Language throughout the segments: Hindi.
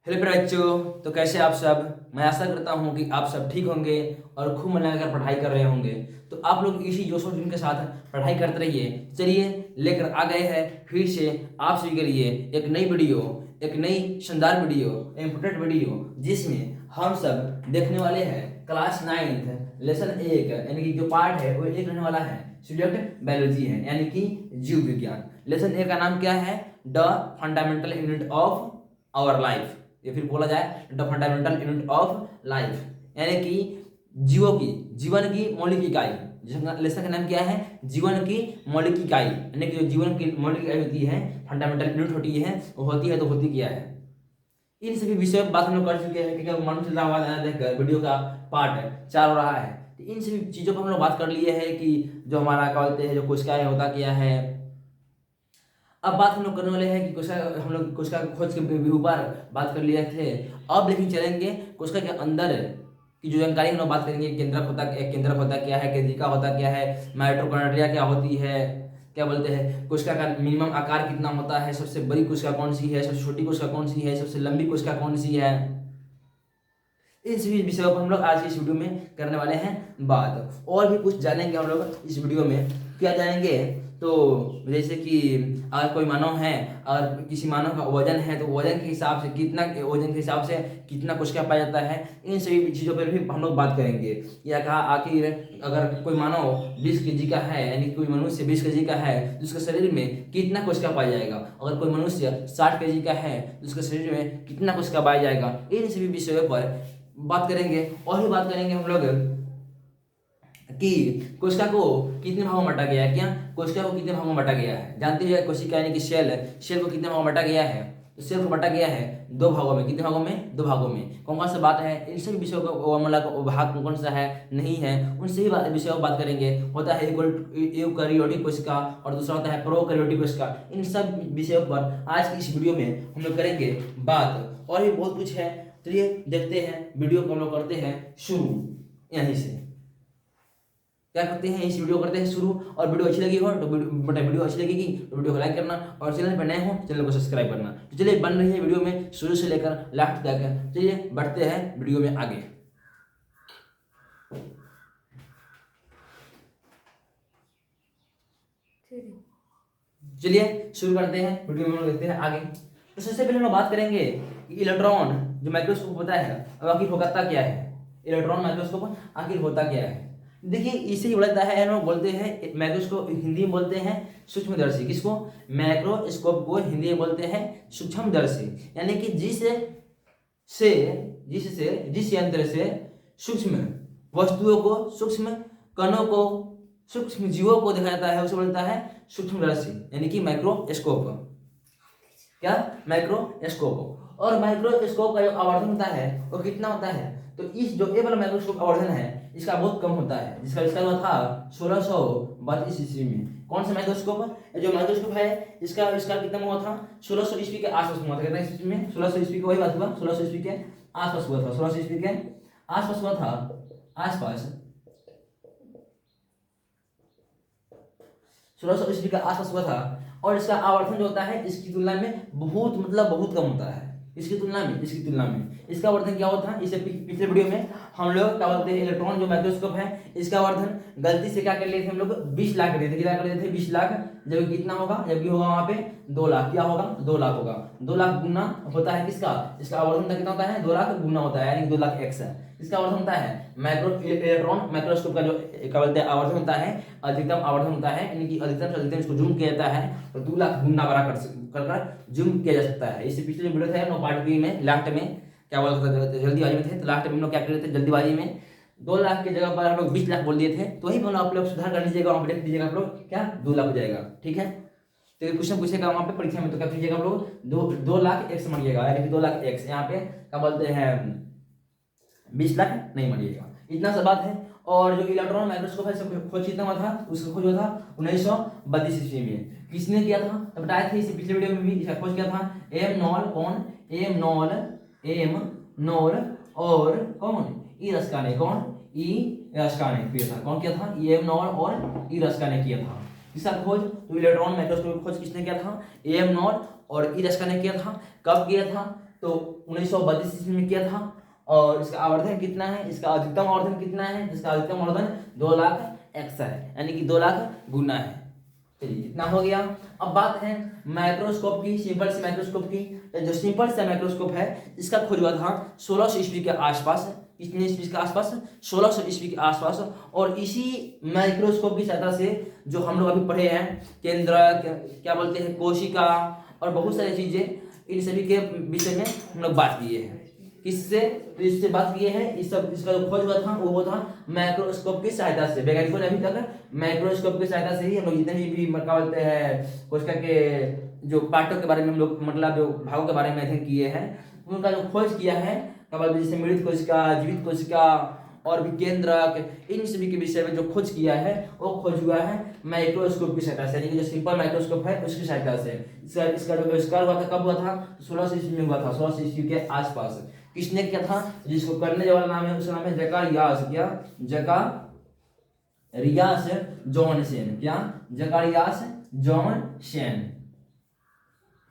हेलो प्यारे बच्चों। तो कैसे आप सब। मैं आशा करता हूँ कि आप सब ठीक होंगे और खूब मन लगाकर पढ़ाई कर रहे होंगे। तो आप लोग इसी जोश और जुनून के साथ पढ़ाई करते रहिए। चलिए लेकर आ गए हैं फिर से आप सभी के लिए एक नई वीडियो, एक नई शानदार वीडियो, इम्पोर्टेंट वीडियो, जिसमें हम सब देखने वाले हैं क्लास 9th लेसन 1 यानी कि जो पार्ट है वो एक रहने वाला है सब्जेक्ट बायोलॉजी है यानी कि जीव विज्ञान। लेसन 1 का नाम क्या है? The fundamental unit of our life, या फिर बोला जाए the fundamental unit of life, यानी कि जीवन की मौलिक इकाई। जिसका लेसन का नाम क्या है? जीवन की मौलिक इकाई, यानी कि जो जीवन की मौलिक इकाई होती है, फंडामेंटल यूनिट होती है, वो होती है तो होती क्या है। इन सभी विषयों पर बात हम लोग कर चुके हैं क्योंकि मालूम चल रहा है देखकर वीडियो का पार्ट 4 हो रहा है। तो इन सभी चीज़ों पर हम लोग बात कर लिए हैं कि जो हमारा क्या बोलते हैं, जो कोशिका है होता क्या है। अब बात हम लोग करने वाले हैं कि कोशिका, हम लोग कोशिका खोज के ऊपर बात कर लिए थे। अब लेकिन चलेंगे कोशिका के अंदर की जो जानकारी हम लोग बात करेंगे। केंद्रक होता क्या है, केंद्रिका होता क्या है, माइटोकॉन्ड्रिया क्या होती है, क्या बोलते हैं, कोशिका का मिनिमम आकार कितना होता है, सबसे बड़ी कोशिका कौन सी है, सबसे छोटी कोशिका कौन सी है, सबसे लंबी कोशिका कौन सी है। इस विषयों पर हम लोग आज की इस वीडियो में करने वाले हैं बात। और भी कुछ जानेंगे हम लोग इस वीडियो में। क्या जानेंगे? तो जैसे कि अगर कोई मानव है, अगर किसी मानव का वजन है तो वजन के हिसाब से कितना कोशिका पाया जाता है। इन सभी चीज़ों पर भी हम लोग बात करेंगे। या कहा आखिर अगर कोई मानव 20 केजी का है, यानी कोई मनुष्य 20 केजी का है तो उसके शरीर में कितना कोशिका पाया जाएगा। अगर कोई मनुष्य 60 केजी का है तो उसके शरीर में कितना कोशिका पाया जाएगा। इन सभी विषयों पर बात करेंगे। और भी बात करेंगे हम लोग कि कोशिका को कितने भागों में बांटा गया है। क्या कोशिका को कितने भागों में बांटा गया है? जानते हैं कोशिका यानी कि सेल को कितने भागों में बांटा गया है? तो सेल को बांटा गया है 2 भागों में। कितने भागों में? 2 भागों में। कौन कौन सा बात है? इन सभी विषयों का मतलब भाग कौन कौन सा है, नहीं है, उन सभी विषयों पर बात करेंगे। होता है यूकैरियोटिक कोशिका और दूसरा होता है प्रोकैरियोटिक कोशिका। इन सब विषयों पर आज की इस वीडियो में हम लोग करेंगे बात। और भी बहुत कुछ है। चलिए देखते हैं, वीडियो को हम लोग करते हैं शुरू। यहीं से क्या करते हैं, इस वीडियो करते हैं शुरू। और वीडियो अच्छी लगी हो तो वीडियो अच्छी लगेगी तो वीडियो को लाइक करना, और चैनल पर नए हो चैनल को सब्सक्राइब करना। तो चलिए बन रही है वीडियो में शुरू से लेकर लास्ट तक। चलिए बढ़ते हैं वीडियो में आगे। चलिए शुरू करते हैं, वीडियो में देखते हैं आगे। तो सबसे पहले हम लोग बात करेंगे कि इलेक्ट्रॉन जो माइक्रोस्कोप होता है आखिर होता क्या है। इलेक्ट्रॉन माइक्रोस्कोप आखिर होता क्या है? देखिए इसे ही बोलता है, हम लोग बोलते हैं माइक्रोस्कोप, हिंदी में बोलते हैं सूक्ष्मदर्शी। किसको? माइक्रोस्कोप को हिंदी में बोलते हैं सूक्ष्मदर्शी। यानी कि जिस यंत्र से सूक्ष्म वस्तुओं को, सूक्ष्म कणों को, सूक्ष्म जीवों को देखा जाता है उसे बोलता है सूक्ष्मदर्शी, यानी कि माइक्रोस्कोप। क्या? माइक्रोस्कोप। और माइक्रोस्कोप का जो आवर्धन होता है वो कितना होता है? तो इस जो ए वाला माइक्रोस्कोप आवर्धन है इसका बहुत कम होता है, जिसका आविष्कार हुआ था 1632 ईस्वी में। कौन सा माइक्रोस्कोप? जो माइक्रोस्कोप है इसका आविष्कार कितना में हुआ था? 1600 ईस्वी के आसपास हुआ था। कितना ईस्वी में? 1600 ईस्वी को वही बात हुआ, 1600 ईस्वी के आसपास हुआ था। 1600 ईस्वी के आसपास हुआ था, आसपास 1600 ईस्वी के आसपास हुआ था। और इसका आवर्धन जो होता है इसकी तुलना में बहुत कम होता है। इसकी तुलना में इसका आवर्धन क्या होता है? इससे पिछले वीडियो में हम लोग क्या बोलते हैं, इलेक्ट्रॉन जो माइक्रोस्कोप है इसका आवर्धन गलती से क्या कर लिए थे हम लोग? 20 लाख कर दिए थे। कितना कर दिए थे? 20 लाख। जब कितना होगा? जबकि होगा वहां पे 2 लाख। क्या होगा? 2 लाख होगा। 2 लाख गुना होता है किसका? इसका आवर्धन कितना होता है? 2 लाख गुना होता है, यानी 2 लाख x है। इसका आवर्धन होता है इलेक्ट्रॉन माइक्रोस्कोप का जो क्या बोलते हैं आवर्धन होता है, अधिकतम आवर्धन होता है, यानी कि अधिकतम से अधिकतम इसको जूम किया जाता है तो 2 लाख गुना बड़ा कर जूम किया जा सकता है। इससे पिछले वीडियो थे नो पार्ट बी में लास्ट में क्या बोलते थे, जल्दीबाजी में थे, तो लास्ट में हम लोग क्या कर रहे थे, जल्दीबाजी में 2 लाख की जगह पर हम लोग 20 लाख बोल दिए थे। तो वही आप लोग सुधार कर लीजिएगा, वहाँ पर लिख दीजिएगा आप लोग क्या 2 लाख हो जाएगा। ठीक है, तो क्वेश्चन पूछेगा वहाँ पे परीक्षा में तो क्या कीजिएगा हम लोग 2 लाख x मानिएगा, यानी कि 2 लाख x। यहाँ पे क्या बोलते हैं 20 लाख नहीं मानिएगा। इतना सा बात है। और जो इलेक्ट्रॉन माइक्रोस्कोप है सब खोज कितना हुआ था? उसका खोज हुआ था 1932 ईस्वी में। किसने किया था? तो बताया था इसे पिछले वीडियो में भी, इसका खोज किया था एम नॉल। कौन? एम नॉल और कौन? ई रस्का ने। कौन? ई रस्का ने किया था। कौन किया था? एम नॉल और ई रस्का ने किया था इसका खोज। तो इलेक्ट्रॉन माइक्रोस्कोप खोज किसने किया था? एम नॉल और ई रस्का ने किया था। कब किया था? तो 1932 ईस्वी में किया था। और इसका आवर्धन कितना है, इसका अधिकतम आवर्धन कितना है, इसका अधिकतम आवर्धन 2 लाख एक्स है, यानी कि 2 लाख गुना है। चलिए इतना हो गया। अब बात है माइक्रोस्कोप की, सिंपल से माइक्रोस्कोप की। तो जो सिंपल से माइक्रोस्कोप है इसका खोज हुआ था 1600 ईस्वी के आसपास। कितने ईस्वी के आसपास? 1600 ईस्वी के आसपास। और इसी माइक्रोस्कोप की सहायता से जो हम लोग अभी पढ़े हैं केंद्र, क्या बोलते हैं, कोशिका और बहुत सारी चीजें, इन सभी के विषय में हम लोग बात किए हैं। किससे? तो इससे बात किए हैं। इस सब इसका जो खोज हुआ था वो था माइक्रोस्कोप की सहायता से। वैज्ञानिकों ने अभी तक माइक्रोस्कोप की सहायता से ही हम लोग जितने भी क्या बोलते हैं कोशिका के जो पार्टों के बारे में हम लोग मतलब जो भागों के बारे में अध्ययन किए हैं, उनका जो खोज किया है, क्या बोलते हैं, जैसे मृत कोशिका, जीवित कोशिका और भी केंद्रक, इन सभी के विषय में जो खोज किया है वो खोज हुआ है माइक्रोस्कोप की सहायता से, यानी कि जो सिंपल माइक्रोस्कोप है उसकी सहायता से। इसका जो आविष्कार हुआ था कब हुआ था? 1600 ईस्वी में हुआ था, 1600 ईस्वी के आसपास। किसने किया था? जिसको करने वाला नाम है उसका नाम है जकारियास। क्या? जकारियास जॉनसन। क्या? जकारियास जॉनसन।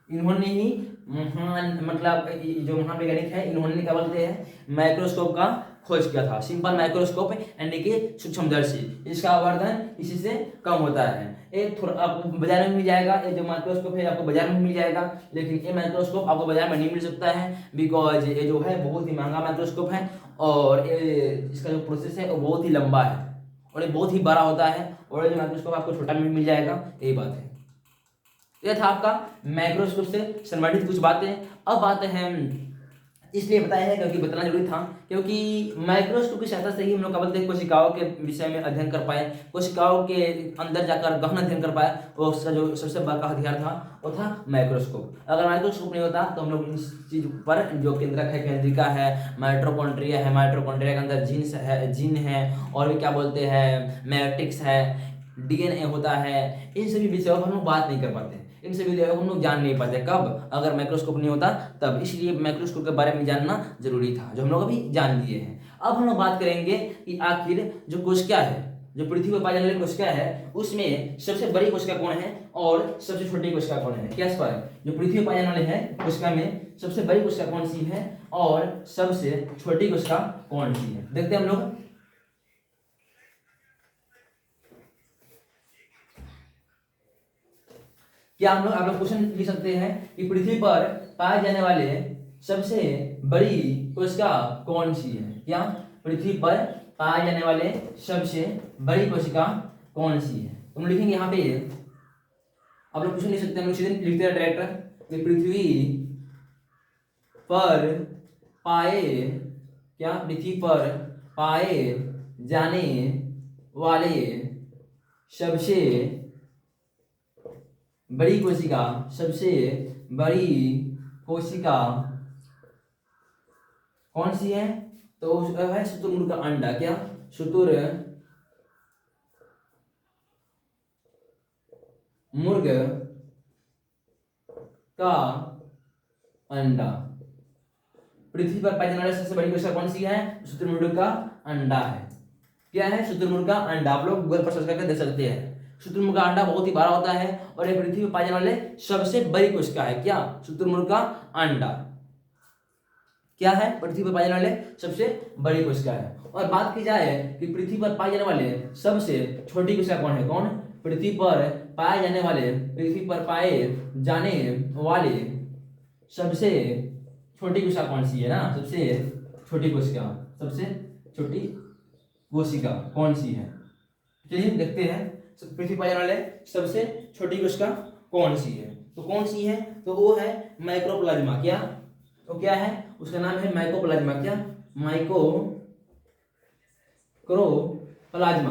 इन्होंने ही महान मतलब जो महान वैज्ञानिक है, इन्होंने क्या बोलते हैं माइक्रोस्कोप का खोज किया था। सिंपल माइक्रोस्कोप यानी कि सूक्ष्मदर्शी, इसका आवर्धन इसी से कम होता है। एक थोड़ा आपको बाजार में मिल जाएगा, ये जो माइक्रोस्कोप है आपको बाजार में मिल जाएगा, लेकिन ये माइक्रोस्कोप आपको बाजार में नहीं मिल सकता है, बिकॉज ये जो है बहुत ही महंगा माइक्रोस्कोप है और इसका जो प्रोसेस है वो बहुत ही लंबा है और ये बहुत ही बड़ा होता है, और ये जो माइक्रोस्कोप आपको छोटा में मिल जाएगा, यही बात है। यह था आपका माइक्रोस्कोप से संबंधित कुछ बातें। अब बातें हैं, इसलिए बताया है क्योंकि बताना जरूरी था, क्योंकि माइक्रोस्कोप की सहायता से ही हम लोग क्या बोलते हैं कोशिकाओं के विषय में अध्ययन कर पाए, कोशिकाओं के अंदर जाकर गहन अध्ययन कर पाए। और उसका जो सबसे बड़ा हथियार था वो था माइक्रोस्कोप। अगर माइक्रोस्कोप नहीं होता तो हम लोग इस चीज पर जो केंद्रक है, केंद्रिका है, माइटोकॉन्ड्रिया है, माइटोकॉन्ड्रिया के अंदर जीन है और भी क्या बोलते हैं मैट्रिक्स है, डीएनए होता है, इन सभी विषयों पर हम लोग बात नहीं कर पाते, इन सभी विषयों को हम लोग जान नहीं पाते। कब? अगर माइक्रोस्कोप नहीं होता तब। इसलिए माइक्रोस्कोप के बारे में जानना जरूरी था, जो हम लोग अभी जान लिए हैं। अब हम लोग बात करेंगे कि आखिर जो कोशिका है, जो पृथ्वी पर पाई जाने वाली कोशिका है, उसमें सबसे बड़ी कोशिका कौन है और सबसे छोटी कोशिका कौन है? क्या सवाल है? जो पृथ्वी पर पाई जाने वाले हैं कोशिका में सबसे बड़ी कोशिका कौन सी है और सबसे छोटी कोशिका कौन सी है? देखते हैं हम लोग। क्या हम लोग आप लोग क्वेश्चन लिख सकते हैं कि पृथ्वी पर पाए जाने वाले सबसे बड़ी कोशिका कौन सी है? क्या? पृथ्वी पर पाए जाने वाले सबसे बड़ी कोशिका कौन सी है? तो हम लिखेंगे यहाँ पे, आप लोग क्वेश्चन लिख सकते हैं, हम लोग सीधे लिखते हैं डायरेक्ट कि पृथ्वी पर पाए, क्या? पृथ्वी पर पाए जाने वाले सबसे बड़ी कोशिका, सबसे बड़ी कोशिका कौन सी है? तो है शुतुरमुर्ग का अंडा। क्या? शुतुरमुर्ग का अंडा। पृथ्वी पर पाई जाने वाली सबसे बड़ी कोशिका कौन सी है? शुतुरमुर्ग का अंडा है। क्या है? शुतुरमुर्ग का अंडा। आप लोग गूगल पर सर्च करके देख सकते हैं। शुतुरमुर्ग का अंडा बहुत ही बड़ा होता है और ये पृथ्वी पर पाए जाने वाले सबसे बड़ी कोशिका है। क्या? शुतुरमुर्ग का अंडा क्या है? पृथ्वी पर पाए जाने वाले सबसे बड़ी कोशिका है। और बात की जाए कि पृथ्वी पर पाए जाने वाले सबसे छोटी कोशिका कौन है? कौन? पृथ्वी पर पाए जाने वाले, पृथ्वी पर पाए जाने वाले सबसे छोटी कोशिका कौन सी है ना? सबसे छोटी कोशिका, सबसे छोटी कोशिका कौन सी है? चलिए देखते हैं पृथ्वी पर जाने वाले सबसे छोटी कोशिका कौन सी है। तो कौन सी है? तो वो है माइक्रोप्लाज्मा। क्या? तो क्या है? उसका नाम है माइक्रोप्लाज्मा। क्या? माइक्रोप्लाज्मा,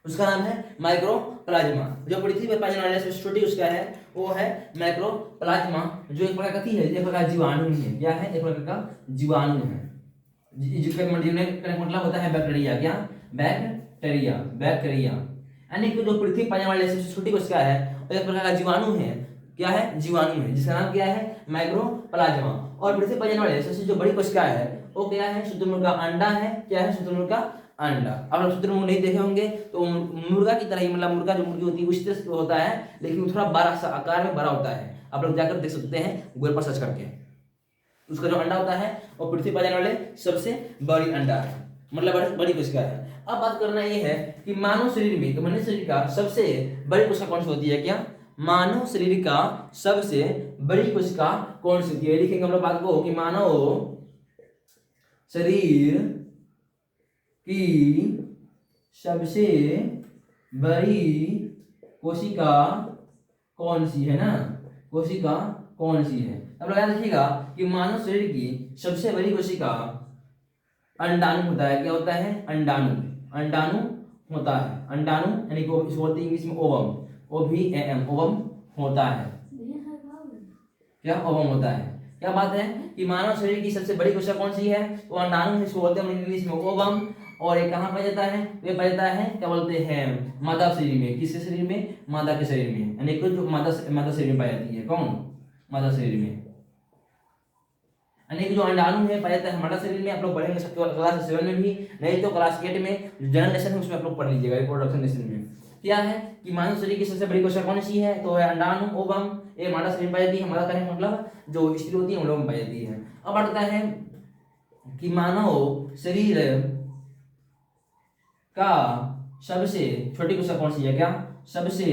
उसका नाम है माइक्रोप्लाज्मा। जो पृथ्वी पर पाई जाने वाली सबसे छोटी उसका है वो है माइक्रोप्लाज्मा, जो एक प्रकार का एक प्रकार जीवाणु है। क्या है? एक प्रकार का जीवाणु है, जिसका मतलब होता है बैक्टीरिया। क्या? बैक्टीरिया, बैक्टीरिया, यानी कि जो पृथ्वी पाई जाने वाली सबसे छोटी कोशिका है वो एक प्रकार का जीवाणु है। क्या है? जीवाणु है, जिसका नाम क्या है? माइक्रोप्लाज्मा। और पृथ्वी पाई जाने वाली सबसे जो बड़ी कोशिका है वो क्या है? शुतुरमुर्ग का अंडा है। क्या है? शुतुरमुर्ग का अंडा। अब आप शुतुरमुर्ग नहीं देखे होंगे तो मुर्गा की तरह ही, मतलब मुर्गा जो मुर्गी होती है उसी तरह होता है, लेकिन थोड़ा बड़ा सा आकार में बड़ा होता है। आप लोग जाकर देख सकते हैं गूगल पर सर्च करके। उसका जो अंडा होता है वो पृथ्वी पर जाने वाले सबसे बड़ी अंडा है, मतलब बड़ी कोशिका है। अब बात करना ये है कि मानव शरीर में, तो मनुष्य शरीर का सबसे बड़ी कोशिका कौन सी होती है? क्या मानव शरीर का सबसे बड़ी कोशिका कौन सी होती है? लिखेंगे हम लोग बात को कि मानव शरीर की सबसे बड़ी कोशिका कौन सी है ना, कोशिका कौन सी है? अब लोग याद रखिएगा कि मानव शरीर की सबसे बड़ी कोशिका अंडाणु होता है। क्या होता है? अंडाणु, अंडाणु होता है। अंडाणु यानी कि इसको बोलते हैं इंग्लिश में ओवम, OVAM, ओवम होता है। क्या ओवम होता है? क्या बात है कि मानव शरीर की सबसे बड़ी कोशिका कौन सी है? वो अंडाणु है, इसको बोलते हैं इंग्लिश में ओवम। और ये कहाँ पाया जाता है? ये पाया जाता है क्या बोलते हैं मादा शरीर में। किसके शरीर में? मादा के शरीर में, यानी कि जो मादा शरीर में पाई जाती है। कौन? मादा शरीर में, यानी कि जो अंडाणु है पाया जाता है मादा शरीर में। आप लोग पढ़ेंगे क्लास 7 में भी, नहीं तो क्लास 8 में जनरल लेसन है उसमें आप लोग पढ़ लीजिएगा, रिप्रोडक्शन लेसन में। क्या है कि मानव शरीर की सबसे बड़ी कोशिका कौन सी है? तो है अंडाणु, ओवम। ये मादा शरीर में पाई जाती है। मादा का मतलब जो स्त्री होती है उन लोगों में पाई जाती है। अब आता है कि मानव शरीर का सबसे छोटी कोशिका कौन सी है? क्या सबसे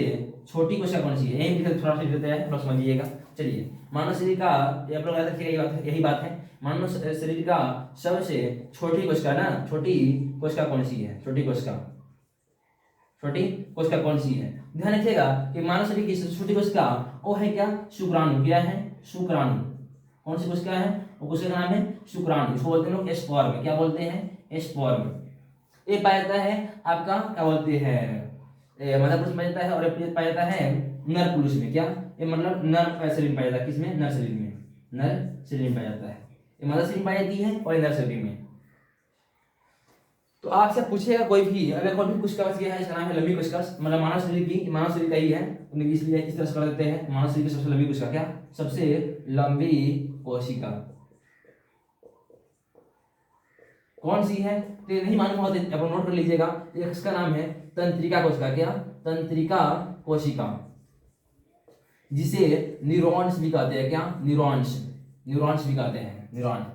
छोटी कोशिका कौन सी है? यही थोड़ा सा देते हैं, थोड़ा समझिएगा। चलिए, मानव शरीर का आप लोग याद रखिएगा, यही बात है। मानव शरीर का सबसे छोटी कोशिका ना, छोटी कोशिका कौन सी है? छोटी कोशिका कौन सी है? ध्यान रखिएगा कि मानव शरीर की सबसे छोटी कोशिका वो है क्या? शुक्राणु। क्या है? शुक्राणु। कौन सी कोशिका है? वो कोशिका का नाम है शुक्राणु। इसको बोलते हैं लोग स्पर्म। क्या बोलते हैं? स्पर्म। ये पाया जाता है आपका क्या बोलते हैं मादा पुरुष में पाया जाता है, और ये पाया जाता है नर पुरुष में। क्या ये मतलब नर शरीर में पाया जाता है? किसमें? नर शरीर में। नर शरीर में पाया जाता है। ये मादा शरीर में पाई जाती है और ये नर शरीर में। तो आपसे पूछेगा कोई भी, अगर कोई भी कोशिका बच गया है, इसका नाम है लंबी कोशिका, मतलब मानव शरीर की, मानव शरीर का ही है, इसलिए इस तरह से कर देते हैं मानव शरीर की सबसे लंबी कोशिका। क्या सबसे लंबी कोशिका कौन सी है? तो ये नहीं मालूम होता है, आप नोट कर लीजिएगा। इसका नाम है तंत्रिका कोशिका। क्या? तंत्रिका कोशिका, जिसे न्यूरॉन्स भी कहते हैं। क्या? न्यूरॉन्स भी कहते हैं, न्यूरॉन।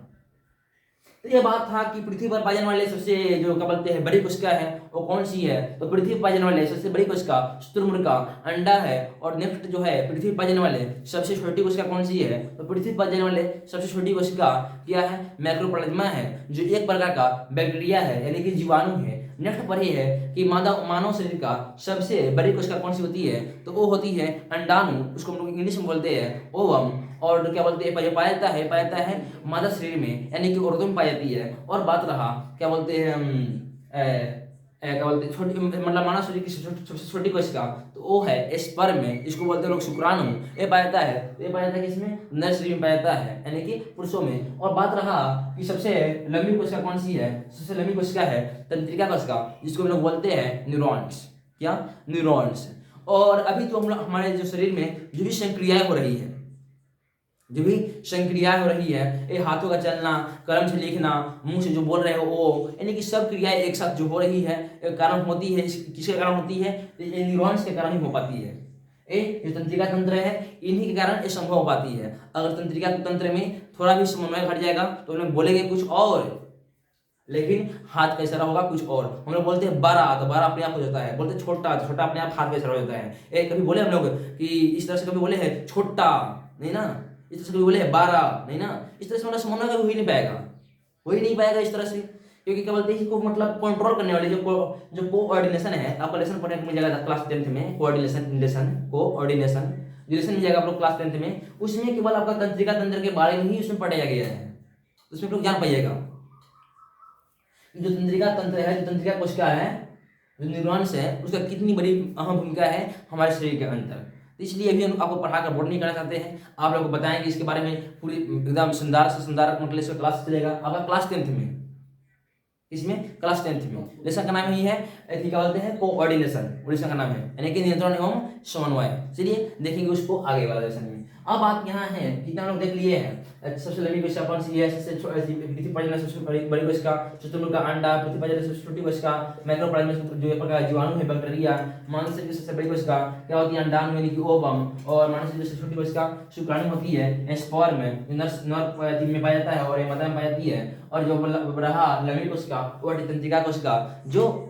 तो ये बात था कि पृथ्वी पर पाए जाने वाले सबसे जो क्या बोलते हैं बड़ी कोशिका है वो कौन सी है? तो पृथ्वी पर पाए जाने वाले सबसे बड़ी कोशिका शुतुरमुर्ग का अंडा है। और नेक्स्ट जो है पृथ्वी पर पाए जाने वाले सबसे छोटी कोशिका कौन सी है? तो पृथ्वी पर जाने वाले सबसे छोटी कोशिका क्या है? मैक्रोप्लाज्मा है, जो एक प्रकार का बैक्टीरिया है, यानी कि जीवाणु है। नेक्स्ट पर यह है कि मानव शरीर का सबसे बड़ी कोशिका कौन सी होती है? तो वो होती है अंडाणु, उसको हम लोग इंग्लिश में बोलते हैं ओवम। और क्या बोलते हैं पाया जाता है मादा शरीर में, यानी कि औरतों में पाई जाती है। और बात रहा क्या बोलते हैं क्या बोलते हैं छोटी, मतलब मानव शरीर की सबसे छोटी कोशिका, तो वो है स्पर्म में, इसको बोलते हैं लोग शुक्राणु। ये पाया जाता है किसमें? नर शरीर में पाया जाता है, यानी कि पुरुषों में। और बात रहा कि सबसे लंबी कोशिका कौन सी है? सबसे लंबी कोशिका है तंत्रिका कोशिका, जिसको हम लोग बोलते हैं न्यूरॉन्स। क्या? न्यूरॉन्स। और अभी तो हम लोग हमारे जो शरीर में जो भी संक्रियाएं हो रही है, ये हाथों का चलना, कलम से लिखना, मुंह से जो बोल रहे हो वो, यानी कि सब क्रियाएं एक साथ जो हो रही है कारण होती है, किसके कारण होती है? ये न्यूरॉन्स के कारण ही हो पाती है। ये जो तंत्रिका तंत्र है इन्हीं के कारण ये संभव हो पाती है। अगर तंत्रिका तंत्र में थोड़ा भी समन्वय घट जाएगा तो हम लोग बोलेंगे कुछ और, लेकिन हाथ का इशारा होगा कुछ और। हम लोग बोलते हैं बड़ा, तो बड़ा अपने आप हो जाता है। बोलते छोटा, तो छोटा अपने आप हाथ का इशारा हो जाता है। कभी बोले हम लोग कि इस तरह से, कभी बोले है छोटा, नहीं ना। इस तरह से कभी बोले है 12, नहीं ना। इस तरह से मतलब समन्वय कभी हो ही नहीं पाएगा इस तरह से, क्योंकि क्या बोलते हैं इसको मतलब कंट्रोल करने वाले जो कोऑर्डिनेशन है, आपको लेसन पढ़ने को मिल जाएगा क्लास 10th में। कोऑर्डिनेशन जो लेसन मिल जाएगा आप लोग क्लास 10th में, उसमें केवल आपका तंत्रिका तंत्र के बारे में ही उसमें पढ़ाया गया है। उसमें आप लोग जान पाइएगा जो तंत्रिका तंत्र है, जो तंत्रिका कोशिका है, जो न्यूरॉन्स है, उसका कितनी बड़ी अहम भूमिका है हमारे शरीर के अंदर। इसलिए अभी हम आपको पढ़ाकर बोर्ड नहीं करना चाहते हैं, आप लोगों को बताएंगे इसके बारे में पूरी एकदम संदारक मतलब इसका क्लास चलेगा आपका क्लास 10th में। इसमें क्लास 10th में लेसन का नाम ही है, क्या बोलते हैं कोऑर्डिनेशन, लेसन का नाम है, यानी कि नियंत्रण एवं समन्वय। चलिए देखेंगे उसको आगे वाला लेसन में। अब आप यहाँ है कितना लोग देख लिए हैं, सबसे लंबी कोशिका कौन सी है, सबसे पृथ्वी पर सबसे बड़ी कोशिका, शुतुरमुर्ग का अंडा, पृथ्वी पर सबसे छोटी कोशिका, माइक्रोप्लाज्मा जो एक प्रकार का जीवाणु है, बैक्टीरिया, मानव शरीर की सबसे बड़ी कोशिका क्या होती है, अंडाणु यानी कि ओवम, और मानव शरीर की सबसे छोटी कोशिका शुक्राणु होती है, स्पर्म में नर में पाया जाता है और मादा में पाई जाती है, और जो रहा लंबी कोशिका वो तंत्रिका कोशिका जो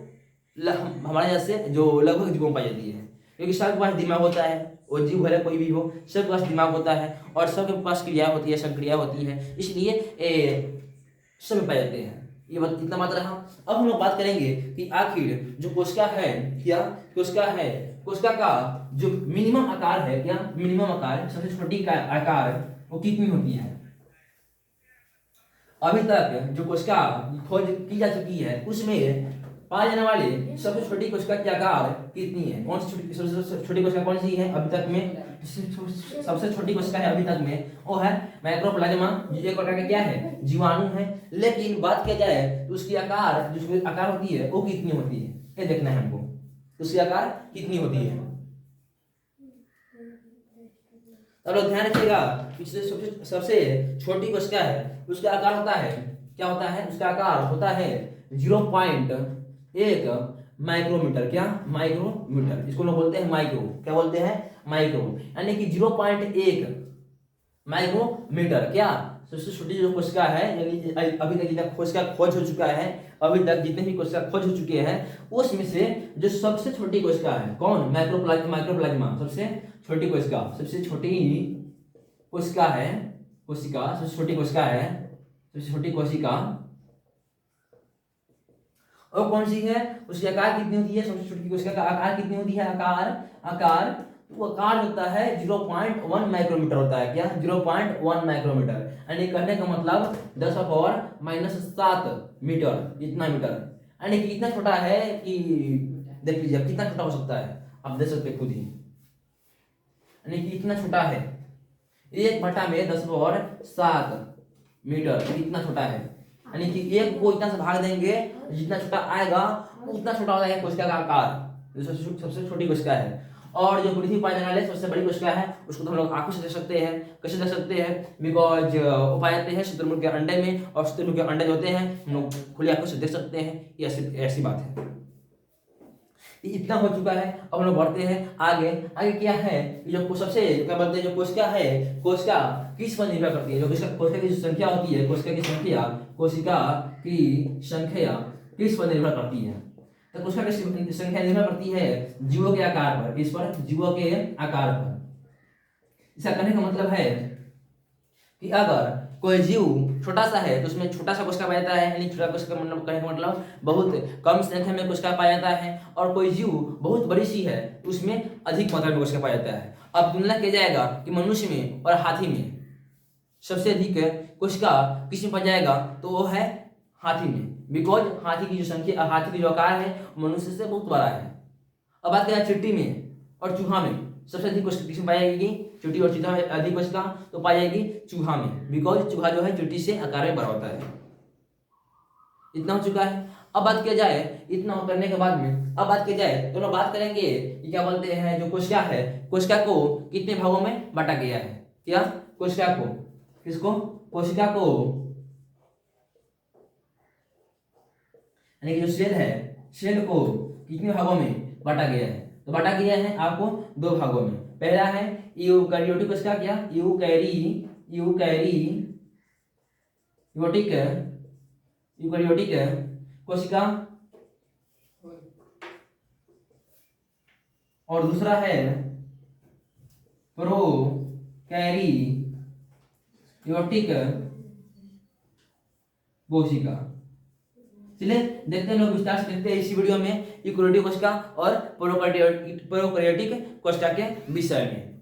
हमारे जैसे जो लगभग जीवों में पाई जाती है, क्योंकि सबके पास दिमाग होता है, वो जीव भले कोई भी हो सबके पास दिमाग होता है और सबके पास क्रिया होती है, संक्रिया होती है, इसलिए सब पाए जाते हैं। ये बात इतना मात्र रहा। अब हम लोग बात करेंगे कि आखिर जो कोशिका है क्या, कोशिका का जो मिनिमम आकार है क्या, मिनिमम आकार सबसे छोटी का आकार वो कितनी होती है। अभी तक जो कोशिका खोज की जा चुकी है उसमें पाए जाने वाले सबसे छोटी कोशिका की आकार कितनी है, कौन सी सबसे छोटी कोशिका कौन सी है अभी तक में, सबसे छोटी कोशिका है अभी तक में वो है माइक्रोप्लाज्मा, जो एक प्रकार का क्या है, जीवाणु है। लेकिन बात किया जाए तो उसकी आकार जो आकार होती है वो कितनी होती है, ये देखना है हमको, उसकी आकार कितनी होती है। अब लोग ध्यान रखिएगा, पिछले सबसे छोटी कोशिका है उसका आकार होता है क्या होता है, उसका आकार होता है 0.1 माइक्रोमीटर, क्या माइक्रोमीटर, इसको लोग बोलते हैं माइक्रो, क्या बोलते हैं माइक्रो, यानी कि 0.1 माइक्रोमीटर क्या सबसे छोटी जो कोशिका है, यानी अभी तक जितना कोशिका खोज हो चुका है, अभी तक जितने भी कोशिका खोज हो चुके हैं उसमें से जो सबसे छोटी कोशिका है कौन, माइक्रोप्लाज्मा सबसे छोटी कोशिका, सबसे छोटी कोशिका है, सबसे छोटी कोशिका है, सबसे छोटी कोशिका और कौन सी है, उसकी आकार कितनी होती है, सबसे छोटी कोशिका का आकार कितनी होती है, आकार वो आकार होता है 0.1 माइक्रोमीटर होता है, क्या 0.1 माइक्रोमीटर, यानी कहने का मतलब 10⁻⁻7 मीटर, इतना मीटर, यानी कि इतना छोटा है कि देख लीजिए कितना छोटा हो सकता है, आप देख सकते खुद ही, यानी कि इतना छोटा है, 1/10⁻7 मीटर, इतना छोटा है, यानी कि एक को इतना से भाग देंगे जितना छोटा आएगा उतना छोटा हो जाएगा कोशिका का आकार, जो सबसे छोटी कोशिका है। और जो पृथ्वी पाए जाने वाले सबसे बड़ी कोशिका है उसको तो हम लोग आंखों से देख सकते हैं, कैसे देख सकते हैं, बिकॉज वो पाए जाते हैं शुतुरमुर्ग के अंडे में, और शुतुरमुर्ग के अंडे जो होते हैं हम लोग खुली आंखों से देख सकते हैं, ये ऐसी बात है। इतना हो चुका है, अब हम लोग बढ़ते हैं आगे क्या है, जो सबसे क्या बोलते हैं, जो कोशिका है, कोशिका किस पर निर्भर करती है, जो कोशिका की जो संख्या होती है, कोशिका की संख्या किस पर निर्भर करती है, तो कोशिका की संख्या निर्भर करती है जीवों के आकार पर, किस पर, जीवों के आकार पर। इसका कहने का मतलब है कि अगर कोई जीव छोटा सा है तो उसमें छोटा सा कोशिका पाया जाता है, यानी छोटा कोशिका मतलब कहने का मतलब बहुत कम संख्या में कोशिका पाया जाता है, और कोई जीव बहुत बड़ी सी है उसमें अधिक मात्रा में कोशिका पाया जाता है। अब तुलना किया जाएगा कि मनुष्य में और हाथी में सबसे अधिक कोशिका किस में पाया जाएगा, तो वो है हाथी में, बिकॉज हाथी की जो संख्या, हाथी की जो आकार है मनुष्य से बहुत बड़ा है। अब बात करें चींटी में और चूहा में सबसे अधिक कोशिका किसमें पाई जाएगी, चींटी और चूहा में अधिक कोशिका तो पाई जाएगी चूहा में, बिकॉज चूहा जो है चींटी से आकार में बड़ा होता है। इतना हो चुका है। अब बात किया जाए, इतना करने के बाद में अब बात किया जाए तो लोग बात करेंगे कि क्या बोलते हैं, जो कोशिका है, कोशिका को कितने भागों में बांटा गया है, क्या कोशिका को, किसको, कोशिका को, यानी कि जो सेल है, सेल को कितने भागों में बांटा गया है, तो बांटा गया है आपको 2 भागों में। पहला है यूकैरियोटिक कोशिका, क्या यूकैरियोटिक कोशिका, और दूसरा है प्रोकैरियोटिक कोशिका। चलिए देखते हैं लोग विस्तार से देखते हैं इसी वीडियो में यूकैरियोटिक कोशिका और प्रोकैरियोटिक कोशिका के विषय में।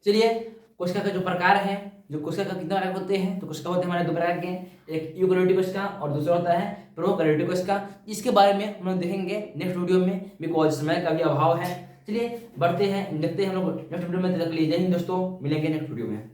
चलिए कोशिका का जो प्रकार है, जो कोशिका का कितने प्रकार होते हैं, तो कोशिका होते हैं हमारे 2 प्रकार के, एक यूकैरियोटिक कोशिका और दूसरा होता है प्रोकैरियोटिक कोशिका। इसके बारे में हम लोग देखेंगे नेक्स्ट वीडियो में, बिकॉज समय का भी अभाव है। चलिए बढ़ते हैं, देखते हैं हम लोग नेक्स्ट वीडियो में। तब तक के लिए जय हिंद दोस्तों, मिलेंगे नेक्स्ट वीडियो में।